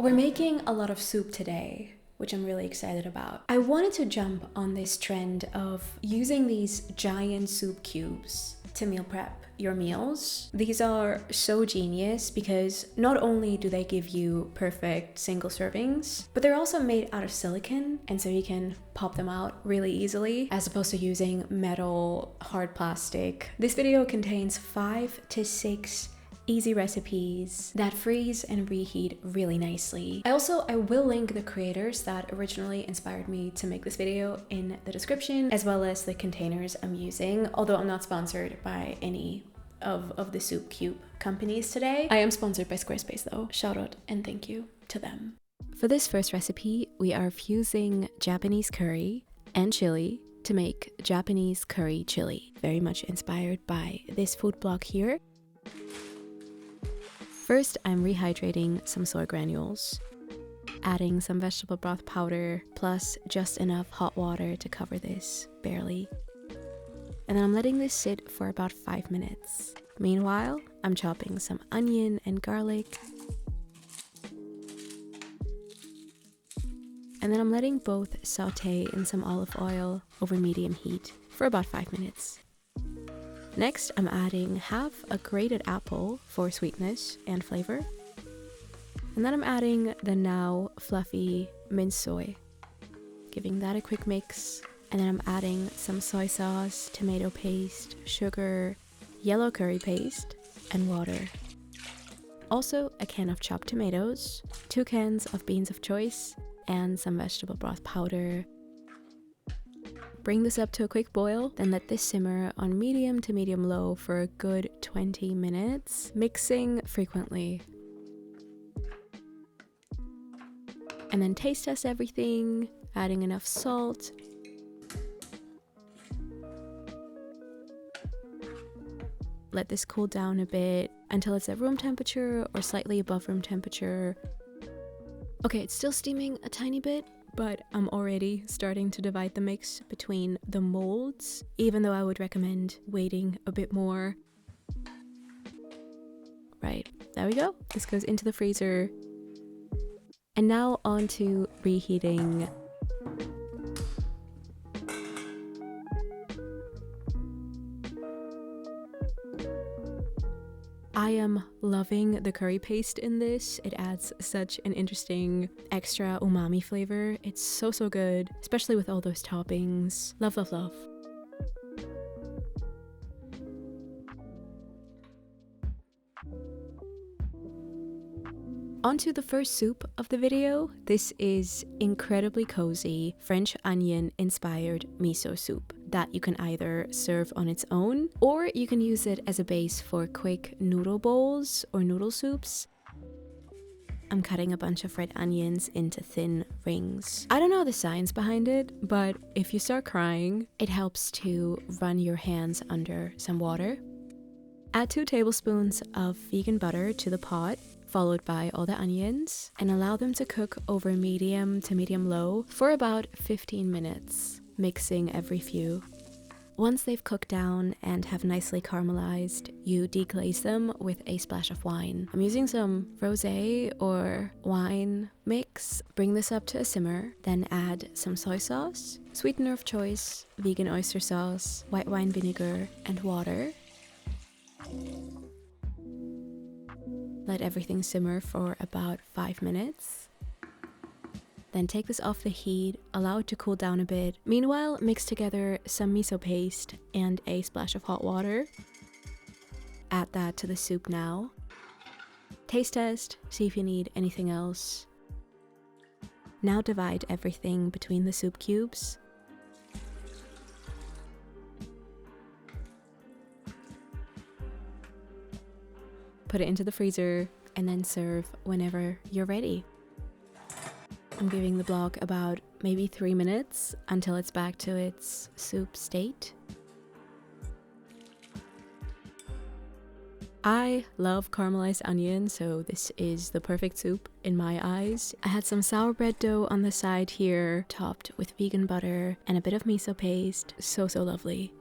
We're making a lot of soup today, which I'm really excited about. I wanted to jump on this trend of using these giant soup cubes to meal prep your meals. These are so genius because not only do they give you perfect single servings, but they're also made out of silicone, and so you can pop them out really easily as opposed to using metal, hard plastic. This video contains 5 to 6 easy recipes that freeze and reheat really nicely. I will link the creators that originally inspired me to make this video in the description, as well as the containers I'm using, although I'm not sponsored by any of the soup cube companies today. I am sponsored by Squarespace though. Shout out and thank you to them. For this first recipe, we are fusing Japanese curry and chili to make Japanese curry chili, very much inspired by this food blog here. First, I'm rehydrating some soy granules, adding some vegetable broth powder, plus just enough hot water to cover this, barely. And then I'm letting this sit for about 5 minutes. Meanwhile, I'm chopping some onion and garlic. And then I'm letting both saute in some olive oil over medium heat for about 5 minutes. Next, I'm adding half a grated apple for sweetness and flavor. And then I'm adding the now fluffy minced soy, giving that a quick mix. And then I'm adding some soy sauce, tomato paste, sugar, yellow curry paste, and water. Also, a can of chopped tomatoes, 2 cans of beans of choice, and some vegetable broth powder. Bring this up to a quick boil, then let this simmer on medium to medium low for a good 20 minutes, mixing frequently. And then taste test everything, adding enough salt. Let this cool down a bit until it's at room temperature or slightly above room temperature. Okay, it's still steaming a tiny bit, but I'm already starting to divide the mix between the molds, even though I would recommend waiting a bit more. Right, there we go. This goes into the freezer. And now on to reheating. I am loving the curry paste in this. It adds such an interesting extra umami flavor. It's so good, especially with all those toppings. Love, love, love. Onto the first soup of the video. This is incredibly cozy French onion inspired miso soup that you can either serve on its own or you can use it as a base for quick noodle bowls or noodle soups. I'm cutting a bunch of red onions into thin rings. I don't know the science behind it, but if you start crying, it helps to run your hands under some water. Add 2 tablespoons of vegan butter to the pot, followed by all the onions, and allow them to cook over medium to medium low for about 15 minutes, mixing every few. Once they've cooked down and have nicely caramelized, you deglaze them with a splash of wine. I'm using some rosé or wine mix. Bring this up to a simmer, then add some soy sauce, sweetener of choice, vegan oyster sauce, white wine vinegar, and water. Let everything simmer for about 5 minutes. Then take this off the heat, allow it to cool down a bit. Meanwhile, mix together some miso paste and a splash of hot water. Add that to the soup now. Taste test, see if you need anything else. Now divide everything between the soup cubes. Put it into the freezer and then serve whenever you're ready. I'm giving the block about maybe 3 minutes until it's back to its soup state. I love caramelized onion, so this is the perfect soup in my eyes. I had some sour bread dough on the side here, topped with vegan butter and a bit of miso paste. So lovely.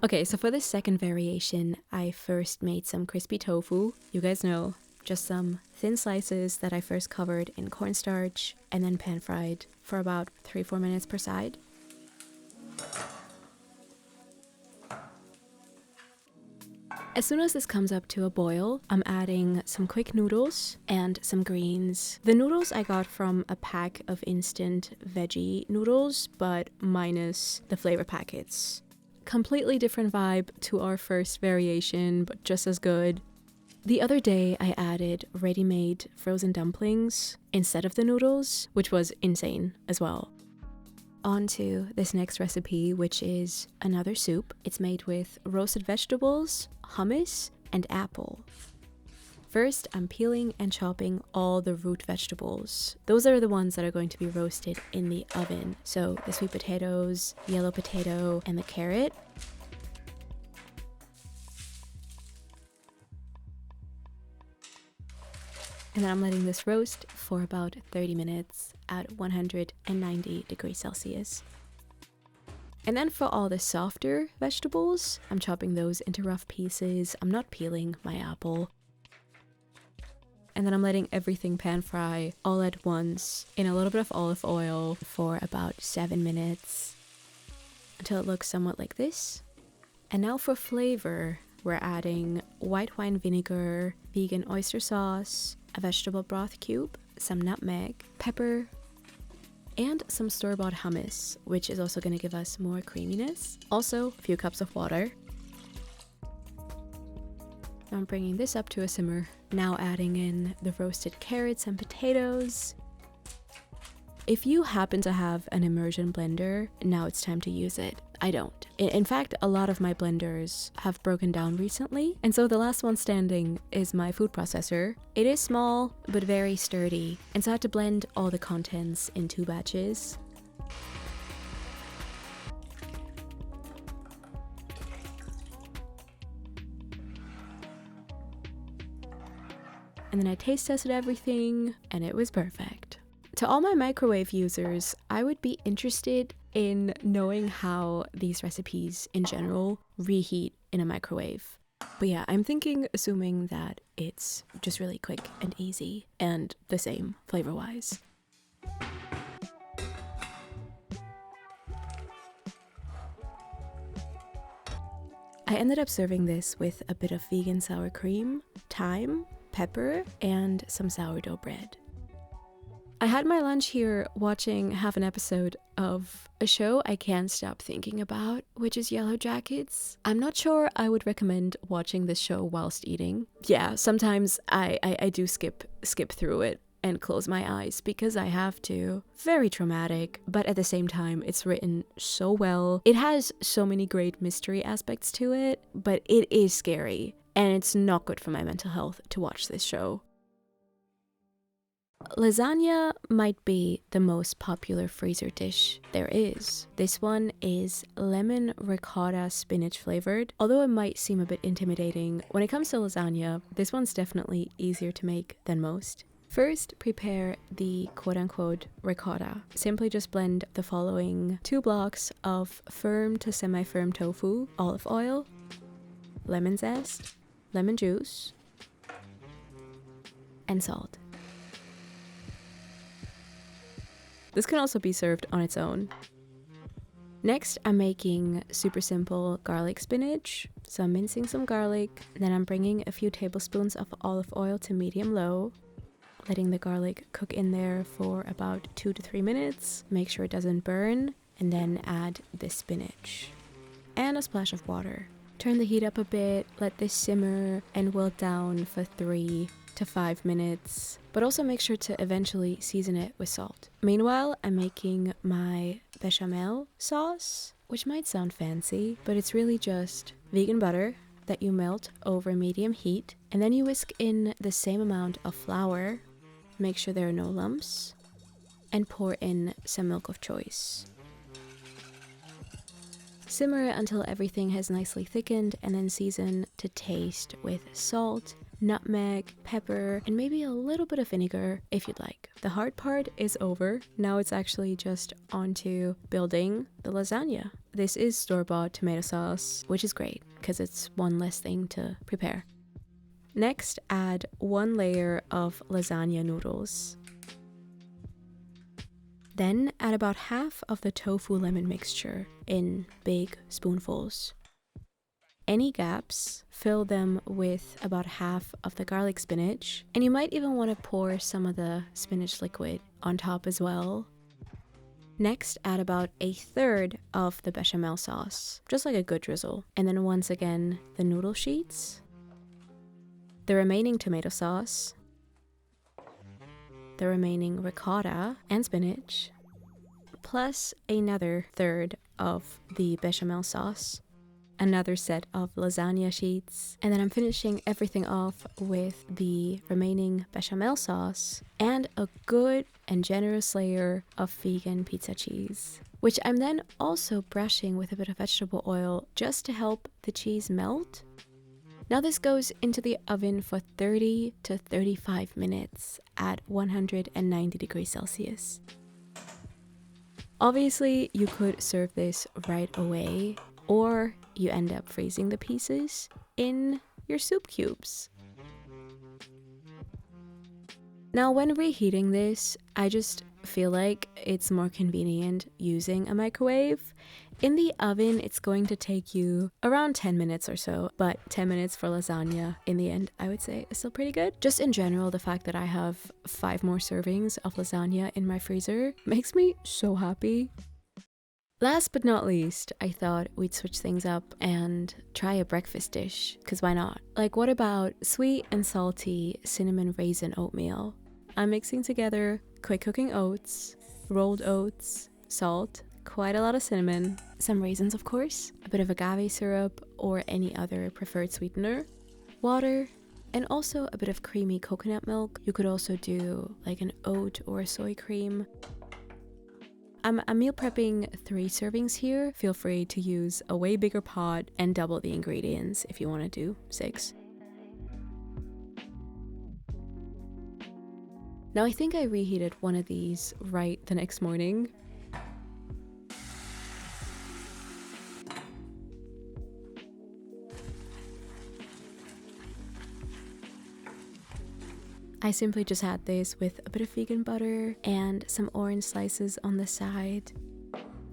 Okay, so for this second variation, I first made some crispy tofu. You guys know, just some thin slices that I first covered in cornstarch and then pan fried for about 3-4 minutes per side. As soon as this comes up to a boil, I'm adding some quick noodles and some greens. The noodles I got from a pack of instant veggie noodles, but minus the flavor packets. Completely different vibe to our first variation, but just as good. The other day, I added ready-made frozen dumplings instead of the noodles, which was insane as well. On to this next recipe, which is another soup. It's made with roasted vegetables, hummus, and apple. First, I'm peeling and chopping all the root vegetables. Those are the ones that are going to be roasted in the oven. So the sweet potatoes, yellow potato, and the carrot. And then I'm letting this roast for about 30 minutes at 190 degrees Celsius. And then for all the softer vegetables, I'm chopping those into rough pieces. I'm not peeling my apple. And then I'm letting everything pan fry all at once in a little bit of olive oil for about 7 minutes until it looks somewhat like this. And now for flavor, we're adding white wine vinegar, vegan oyster sauce, a vegetable broth cube, some nutmeg, pepper, and some store-bought hummus, which is also going to give us more creaminess. Also, a few cups of water. I'm bringing this up to a simmer. Now adding in the roasted carrots and potatoes. If you happen to have an immersion blender, now it's time to use it. I don't. In fact, a lot of my blenders have broken down recently, and so the last one standing is my food processor. It is small, but very sturdy, and so I had to blend all the contents in 2 batches. And then I taste tested everything, and it was perfect. To all my microwave users, I would be interested in knowing how these recipes in general reheat in a microwave. But yeah, I'm assuming that it's just really quick and easy and the same flavor-wise. I ended up serving this with a bit of vegan sour cream, thyme, pepper, and some sourdough bread. I had my lunch here watching half an episode of a show I can't stop thinking about, which is Yellow Jackets. I'm not sure I would recommend watching this show whilst eating. Yeah, sometimes I do skip through it and close my eyes because I have to. Very traumatic, but at the same time, it's written so well. It has so many great mystery aspects to it, but it is scary, and it's not good for my mental health to watch this show. Lasagna might be the most popular freezer dish there is. This one is lemon ricotta spinach flavored. Although it might seem a bit intimidating, when it comes to lasagna, this one's definitely easier to make than most. First, prepare the quote-unquote ricotta. Simply just blend the following 2 blocks of firm to semi-firm tofu, olive oil, lemon zest, lemon juice, and salt. This can also be served on its own. Next, I'm making super simple garlic spinach. So I'm mincing some garlic, then I'm bringing a few tablespoons of olive oil to medium-low, letting the garlic cook in there for about 2 to 3 minutes. Make sure it doesn't burn, and then add the spinach and a splash of water. Turn the heat up a bit, let this simmer and wilt down for 3 to 5 minutes, but also make sure to eventually season it with salt. Meanwhile, I'm making my bechamel sauce, which might sound fancy, but it's really just vegan butter that you melt over medium heat, and then you whisk in the same amount of flour, make sure there are no lumps, and pour in some milk of choice. Simmer until everything has nicely thickened, and then season to taste with salt, nutmeg, pepper, and maybe a little bit of vinegar if you'd like. The hard part is over. Now it's actually just onto building the lasagna. This is store-bought tomato sauce, which is great because it's one less thing to prepare. Next, add 1 layer of lasagna noodles. Then add about half of the tofu lemon mixture in big spoonfuls. Any gaps, fill them with about half of the garlic spinach, and you might even want to pour some of the spinach liquid on top as well. Next, add about 1/3 of the bechamel sauce, just like a good drizzle. And then once again, the noodle sheets, the remaining tomato sauce, the remaining ricotta and spinach, plus another third of the bechamel sauce, another set of lasagna sheets, and then I'm finishing everything off with the remaining bechamel sauce and a good and generous layer of vegan pizza cheese, which I'm then also brushing with a bit of vegetable oil just to help the cheese melt. Now this goes into the oven for 30 to 35 minutes at 190 degrees Celsius. Obviously, you could serve this right away, or you end up freezing the pieces in your soup cubes. Now, when reheating this, I just feel like it's more convenient using a microwave. In the oven, it's going to take you around 10 minutes or so, but 10 minutes for lasagna in the end, I would say, is still pretty good. Just in general, the fact that I have 5 more servings of lasagna in my freezer makes me so happy. Last but not least, I thought we'd switch things up and try a breakfast dish, because why not? Like, what about sweet and salty cinnamon raisin oatmeal? I'm mixing together quick cooking oats, rolled oats, salt, quite a lot of cinnamon, some raisins of course, a bit of agave syrup or any other preferred sweetener, water, and also a bit of creamy coconut milk. You could also do like an oat or a soy cream. I'm meal prepping 3 servings here. Feel free to use a way bigger pot and double the ingredients if you want to do 6. Now I think I reheated one of these right the next morning. I simply just had this with a bit of vegan butter and some orange slices on the side.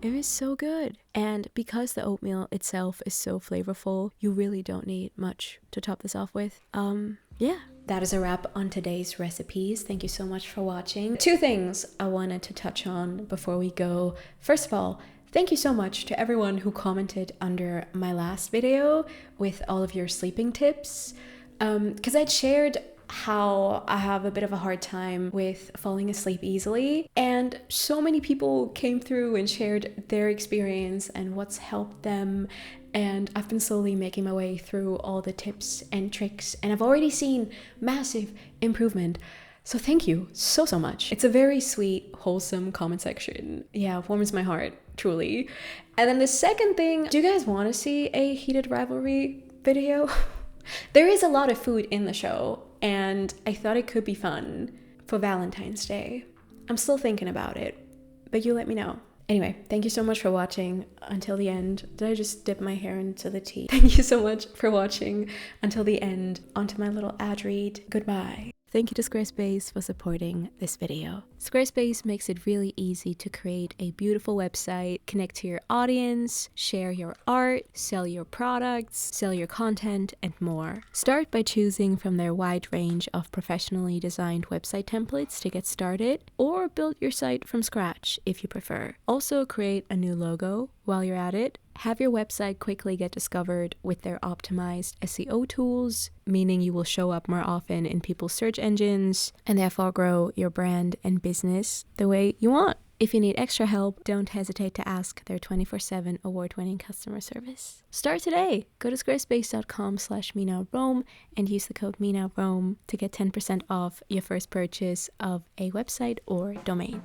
It was so good. And because the oatmeal itself is so flavorful, you really don't need much to top this off with. Yeah. That is a wrap on today's recipes. Thank you so much for watching. 2 things I wanted to touch on before we go. First of all, thank you so much to everyone who commented under my last video with all of your sleeping tips. Because I'd shared how I have a bit of a hard time with falling asleep easily, and so many people came through and shared their experience and what's helped them, and I've been slowly making my way through all the tips and tricks, and I've already seen massive improvement. So thank you so much. It's a very sweet, wholesome comment section. Yeah, warms my heart, truly. And then the second thing, do you guys want to see a heated rivalry video? There is a lot of food in the show, and I thought it could be fun for Valentine's Day. I'm still thinking about it, but you let me know. Anyway, thank you so much for watching until the end. Did I just dip my hair into the tea? Thank you so much for watching until the end. Onto my little ad read. Goodbye. Thank you to Squarespace for supporting this video. Squarespace makes it really easy to create a beautiful website, connect to your audience, share your art, sell your products, sell your content, and more. Start by choosing from their wide range of professionally designed website templates to get started, or build your site from scratch if you prefer. Also, create a new logo while you're at it. Have your website quickly get discovered with their optimized SEO tools, meaning you will show up more often in people's search engines and therefore grow your brand and business the way you want. If you need extra help, don't hesitate to ask their 24/7 award-winning customer service. Start today. Go to squarespace.com/MinaRome and use the code MinaRome to get 10% off your first purchase of a website or domain.